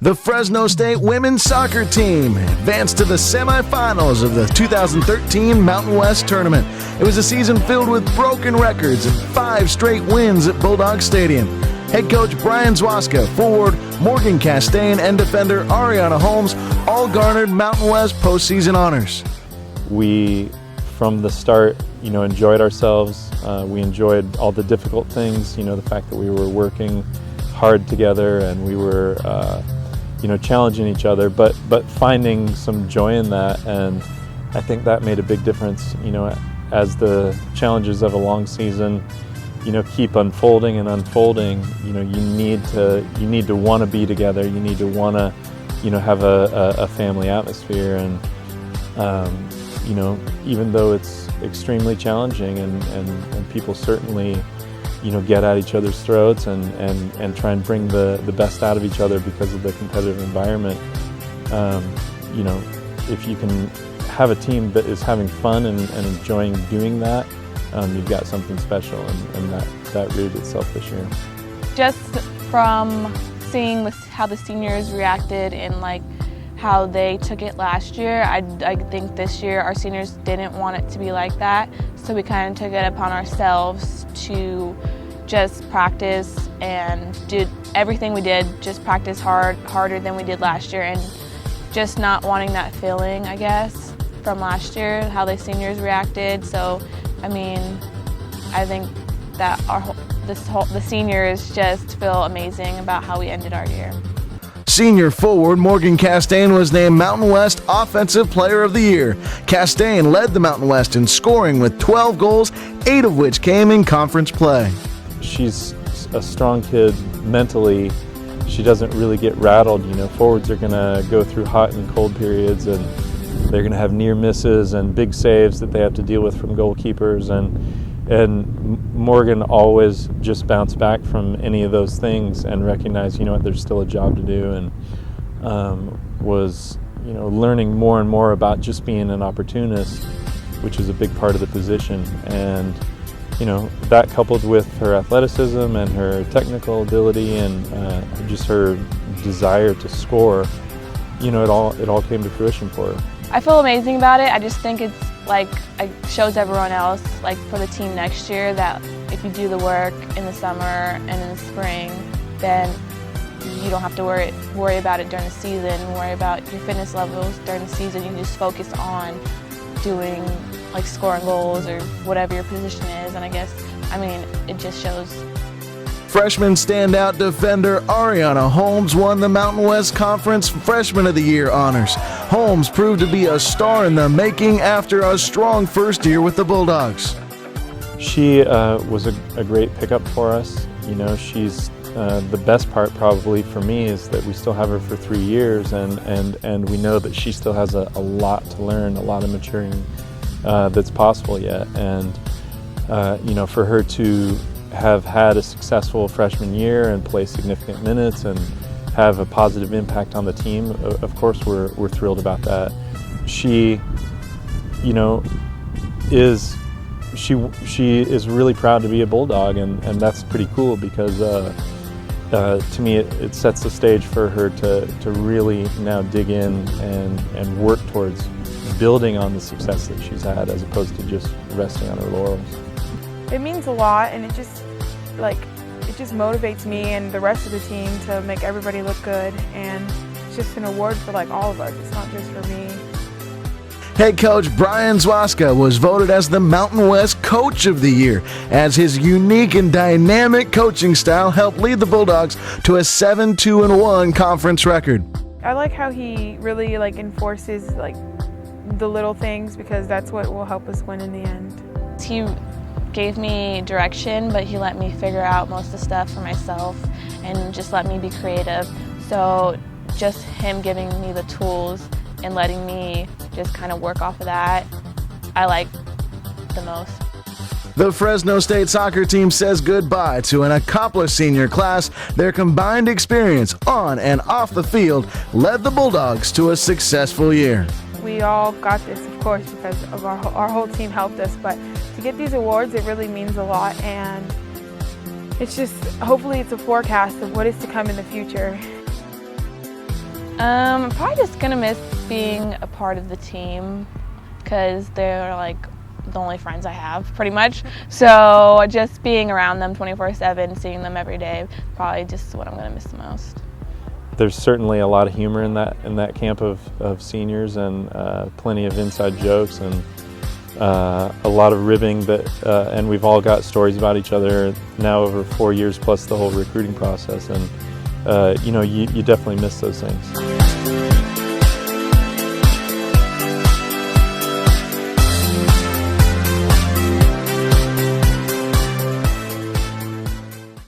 The Fresno State women's soccer team advanced to the semifinals of the 2013 Mountain West Tournament. It was a season filled with broken records and 5 straight wins at Bulldog Stadium. Head coach Brian Zwaska, forward Morgan Castaigne, and defender Ariana Holmes all garnered Mountain West postseason honors. We, from the start, enjoyed ourselves. We enjoyed all the difficult things, the fact that we were working hard together and we were challenging each other, but finding some joy in that. And I think that made a big difference, as the challenges of a long season keep unfolding and unfolding. You need to want to be together. You need to want to have a family atmosphere. And even though it's extremely challenging and people certainly get at each other's throats and try and bring the best out of each other because of the competitive environment. If you can have a team that is having fun and enjoying doing that, you've got something special, and that rooted itself this year. Just from seeing how the seniors reacted and how they took it last year, I think this year our seniors didn't want it to be like that, so we kind of took it upon ourselves to just practice and did everything we did, just practice harder than we did last year, and just not wanting that feeling, I guess, from last year, how the seniors reacted. So, I think that the seniors just feel amazing about how we ended our year. Senior forward Morgan Castaigne was named Mountain West Offensive Player of the Year. Castaigne led the Mountain West in scoring with 12 goals, 8 of which came in conference play. She's a strong kid mentally. She doesn't really get rattled. Forwards are going to go through hot and cold periods, and they're going to have near misses and big saves that they have to deal with from goalkeepers. And Morgan always just bounced back from any of those things and recognized, there's still a job to do, and was, learning more and more about just being an opportunist, which is a big part of the position. And that coupled with her athleticism and her technical ability and just her desire to score, it all came to fruition for her. I feel amazing about it. I just think it's it shows everyone else, for the team next year, that if you do the work in the summer and in the spring, then you don't have to worry about it during the season, worry about your fitness levels during the season. You can just focus on doing scoring goals or whatever your position is, and I guess, it just shows. Freshman standout defender Ariana Holmes won the Mountain West Conference Freshman of the Year honors. Holmes proved to be a star in the making after a strong first year with the Bulldogs. She was a great pickup for us. She's the best part probably for me is that we still have her for 3 years, and we know that she still has a lot to learn, a lot of maturing that's possible yet. And for her to have had a successful freshman year and play significant minutes and have a positive impact on the team, of course we're thrilled about that. She is really proud to be a Bulldog, and that's pretty cool because to me it sets the stage for her to really now dig in and work towards building on the success that she's had, as opposed to just resting on her laurels. It means a lot, and it just motivates me and the rest of the team to make everybody look good, and it's just an award for all of us. It's not just for me. Head coach Brian Zwaska was voted as the Mountain West Coach of the Year, as his unique and dynamic coaching style helped lead the Bulldogs to a 7-2-1 conference record. I like how he really enforces the little things, because that's what will help us win in the end. He gave me direction, but he let me figure out most of the stuff for myself and just let me be creative. So just him giving me the tools and letting me just kind of work off of that, I like the most. The Fresno State soccer team says goodbye to an accomplished senior class. Their combined experience on and off the field led the Bulldogs to a successful year. We all got this, of course, because of our whole team helped us, but to get these awards, it really means a lot, and it's just, hopefully it's a forecast of what is to come in the future. Probably just gonna miss being a part of the team because they're like the only friends I have, pretty much. So just being around them 24/7, seeing them every day, probably just what I'm gonna miss the most. There's certainly a lot of humor in that camp of seniors, and plenty of inside jokes, and a lot of ribbing. And we've all got stories about each other now over 4 years plus the whole recruiting process, and you definitely miss those things.